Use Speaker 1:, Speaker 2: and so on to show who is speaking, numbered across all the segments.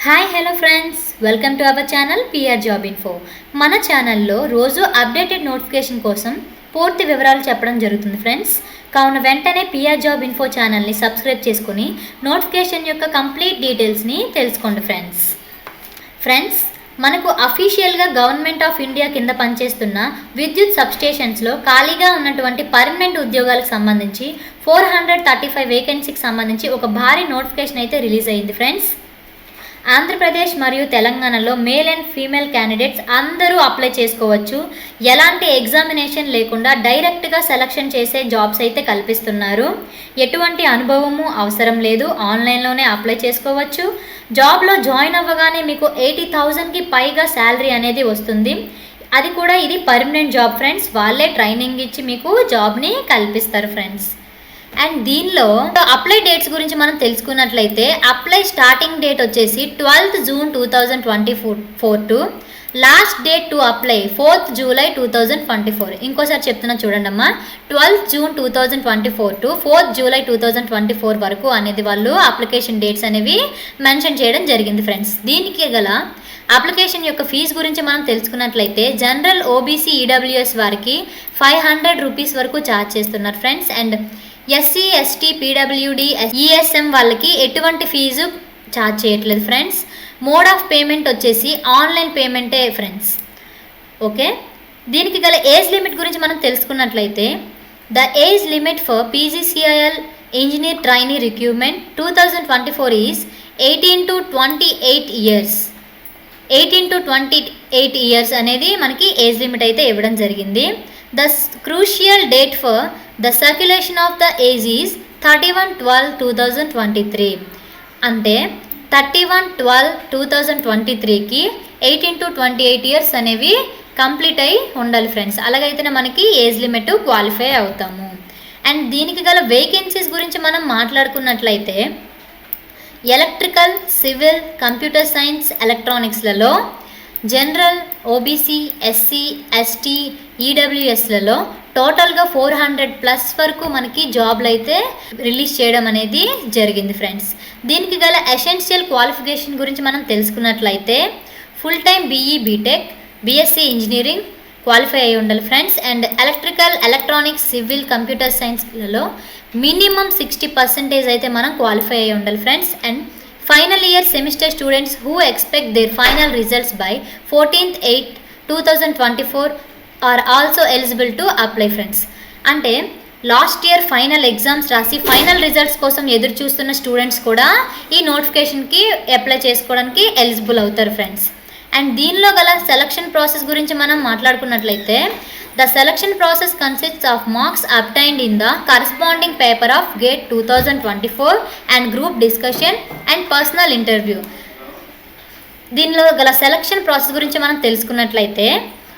Speaker 1: Hi hello friends, welcome to our channel PR job info. మన ఛానల్లో రోజు updated notification కోసం పూర్తి వివరాలు చెప్పడం జరుగుతుంది ఫ్రెండ్స్. కావున వెంటనే పిఆర్ జాబ్ ఇన్ఫో ఛానల్ని సబ్స్క్రైబ్ చేసుకుని నోటిఫికేషన్ యొక్క కంప్లీట్ డీటెయిల్స్ని తెలుసుకోండి ఫ్రెండ్స్, మనకు అఫీషియల్గా గవర్నమెంట్ ఆఫ్ ఇండియా కింద పనిచేస్తున్న విద్యుత్ సబ్స్టేషన్స్లో ఖాళీగా ఉన్నటువంటి పర్మనెంట్ ఉద్యోగాలకు సంబంధించి 435 వేకెన్సీకి సంబంధించి ఒక భారీ నోటిఫికేషన్ అయితే రిలీజ్ అయ్యింది ఫ్రెండ్స్. ఆంధ్రప్రదేశ్ మరియు తెలంగాణలో మేల్ అండ్ ఫీమేల్ క్యాండిడేట్స్ అందరూ అప్లై చేసుకోవచ్చు. ఎలాంటి ఎగ్జామినేషన్ లేకుండా డైరెక్ట్గా సెలక్షన్ చేసే జాబ్స్ అయితే కల్పిస్తున్నారు. ఎటువంటి అనుభవము అవసరం లేదు, ఆన్లైన్లోనే అప్లై చేసుకోవచ్చు. జాబ్లో జాయిన్ అవ్వగానే మీకు 80,000కి పైగా శాలరీ అనేది వస్తుంది. అది కూడా ఇది పర్మనెంట్ జాబ్ ఫ్రెండ్స్. వాళ్ళే ట్రైనింగ్ ఇచ్చి మీకు జాబ్ని కల్పిస్తారు ఫ్రెండ్స్. అండ్ దీనిలో అప్లై డేట్స్ గురించి మనం తెలుసుకున్నట్లయితే అప్లై స్టార్టింగ్ డేట్ వచ్చేసి 12th June 2024 to last date to apply 4th July 2024. ఇంకోసారి చెప్తున్నా చూడండి అమ్మా, 12th June 2024 to 4th July 2024 వరకు అనేది వాళ్ళు అప్లికేషన్ డేట్స్ అనేవి మెన్షన్ చేయడం జరిగింది ఫ్రెండ్స్. దీనికి గల అప్లికేషన్ యొక్క ఫీజు గురించి మనం తెలుసుకున్నట్లయితే జనరల్ ఓబీసీ ఈడబ్ల్యూఎస్ వారికి 500 రూపీస్ వరకు ఛార్జ్ చేస్తున్నారు friends. And SC ST PWD ESM వాళ్ళకి ఎటువంటి ఫీజు ఛార్జ్ చేయట్లేదు ఫ్రెండ్స్. మోడ్ ఆఫ్ పేమెంట్ వచ్చేసి ఆన్లైన్ పేమెంటే ఫ్రెండ్స్. ఓకే, దీనికి గల ఏజ్ లిమిట్ గురించి మనం తెలుసుకున్నట్లయితే the age limit for PGCIL engineer trainee recruitment 2024 is 18 to 28 years. 18 to 28 years అనేది మనకి ఏజ్ లిమిట్ అయితే ఇవ్వడం జరిగింది. The crucial date for the circulation of the age is 31/12/2023. అంటే 31/12/2023కి 18 to 28 years అనేవి కంప్లీట్ అయి ఉండాలి ఫ్రెండ్స్. అలాగైతేనే మనకి ఏజ్ లిమిట్ క్వాలిఫై అవుతాము. అండ్ దీనికి గల వేకెన్సీస్ గురించి మనం మాట్లాడుకున్నట్లయితే ఎలక్ట్రికల్, సివిల్, కంప్యూటర్ సైన్స్, ఎలక్ట్రానిక్స్లలో, జనరల్, ఓబీసీ, ఎస్సీ, ఎస్టీ, ఈడబ్ల్యూఎస్లలో టోటల్గా 400+ వరకు మనకి జాబ్లు అయితే రిలీజ్ చేయడం అనేది జరిగింది ఫ్రెండ్స్. దీనికి గల ఎసెన్షియల్ క్వాలిఫికేషన్ గురించి మనం తెలుసుకున్నట్లయితే full time BE BTech, BSc engineering qualify అయి ఉండాలి friends. And electrical, electronics, civil, computer సైన్స్లలో మినిమం 60% అయితే మనం క్వాలిఫై అయి ఉండాలి friends. And final year semester students who expect their final results by 14th 8 2024 are also eligible to apply friends. అంటే last year final exams రాసి final results కోసం ఎదురు చూస్తున్న స్టూడెంట్స్ కూడా ఈ నోటిఫికేషన్కి అప్లై చేసుకోవడానికి ఎలిజిబుల్ అవుతారు ఫ్రెండ్స్. అండ్ దీనిలో గల సెలక్షన్ ప్రాసెస్ గురించి మనం మాట్లాడుకున్నట్లయితే the selection process consists of marks obtained in the corresponding paper of GATE 2024 and group discussion and personal interview. దీనిలో గల సెలక్షన్ ప్రాసెస్ గురించి మనం తెలుసుకున్నట్లయితే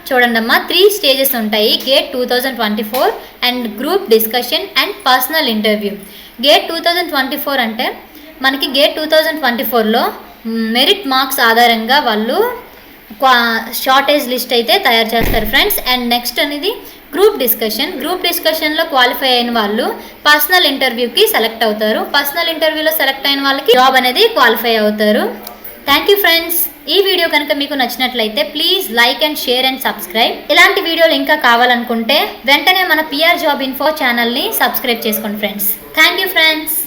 Speaker 1: చూడండి అమ్మా, 3 స్టేజెస్ ఉంటాయి. Gate 2024 and group discussion and personal interview. Gate 2024 అంటే మనకి గేట్ 2024లో మెరిట్ మార్క్స్ ఆధారంగా వాళ్ళు షార్టేజ్ లిస్ట్ అయితే తయారు చేస్తారు ఫ్రెండ్స్. అండ్ నెక్స్ట్ అనేది గ్రూప్ డిస్కషన్లో క్వాలిఫై అయిన వాళ్ళు పర్సనల్ ఇంటర్వ్యూకి సెలెక్ట్ అవుతారు. పర్సనల్ ఇంటర్వ్యూలో సెలెక్ట్ అయిన వాళ్ళకి జాబ్ అనేది క్వాలిఫై అవుతారు. Thank you friends. ఈ వీడియో కనుక మీకు నచ్చినట్లయితే please like and share and subscribe. ఇలాంటి వీడియోలు ఇంకా కావాలనుకుంటే వెంటనే మన పిఆర్ జాబ్ ఇన్ఫో ఛానల్ని సబ్స్క్రైబ్ చేసుకోండి ఫ్రెండ్స్. Thank you friends.